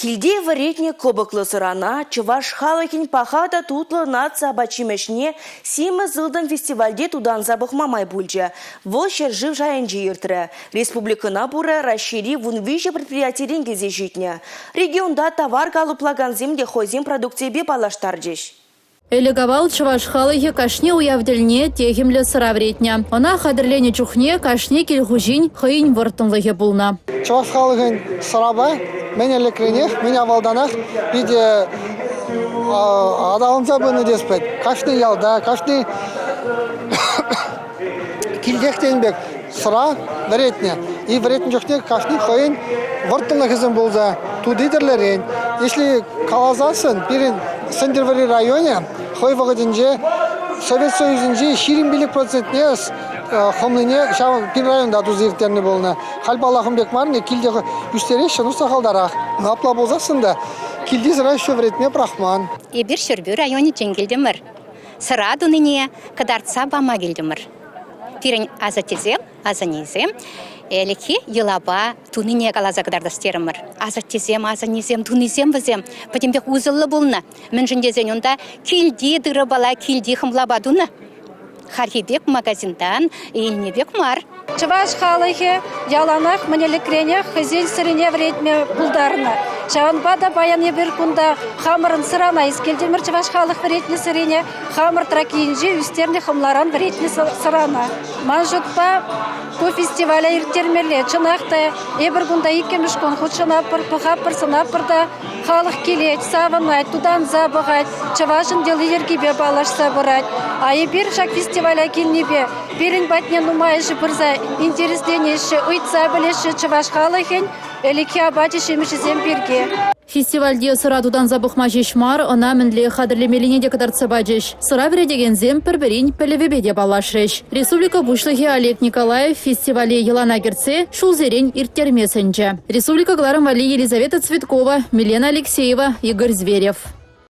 Килде вредне кобыклы сырана, чуваш халыкин пахата тутлы наца бачимешне симы зылдын фестивальде тудан забых мамай бульджа. Вол жив жайынжы иртірі. Республикана буры расшири вунвижі предприятиерин кезе житне. Регионда товар галыплаган земде хозин продукциябе балаштарджеш. Элегавал чуваш халыхи кашне уявдельне техимле сыра вретня. Она хадырлене чухне кашне кельхужин хыйн выртынлыхе булна. Чуваш халыхын сырабай, меня лекренех, меня валданах, биде адалынса бұны деспет. Кашны ялда, кашны килдехтенбек сыра вретня. И вретня чухне кашны хыйн выртынлыхызын булза. Тудидерлерен. Если калазасын, пирин Сендервери районе, хойвагадинже, Совет Союзинже 20% хомныне, шау пир районда тузиртерни болна. Халбалахым бекмарне килде үстере шыну сахалдарах. Напла болзасында килде зыра еще вретме брахман. И бир шербю районе ченгилдемір. Сыра дуныне кадарца бама гилдемір. Пирин азатизем, азанизем. Элеки елаба туныне калаза кадардастерымыр. Азатизем, азанизем, тунизем візем. Потембек узылы болна. Мен жіндезен онда килди дыры бала килди хымлаба дуны. Хархибек магазиндан илнебек мар. Чуваш халыхи яланах манелекренех хызен сырене вредме пулдарына. Шаванбада баяне бір күнда хамырын сырана искелдемір чуваш халық вредне сырене, хамыр тракиинжи үстерне хымларан вредне сырана. Манжутпа по фестиваля иртермеле чынақта ебір күнда икеміш күн худшынапыр, тухапыр сынапырда халық келет, савынайт, тудан забығайт, чувашын делы ергебе балаш сабырайт. Айбир шак фестиваля келнебе, берін батне нумайышы бірза интересленеші, ұйтса білеші чуваш халықын, Элеки абати шеміші земберге. Фестивальде сыра тудан забықма жешмар, она мінле хадырлемеліне де кадарцы баджеш. Сыра вередеген зем пірберін пілівебеде балашреш. Республика бушлығы Олег Николаев фестивале елана керце шулзерен ирттермесенче. Республика Гларам Вали Елизавета Цветкова, Милена Алексеева, Игорь Зверев.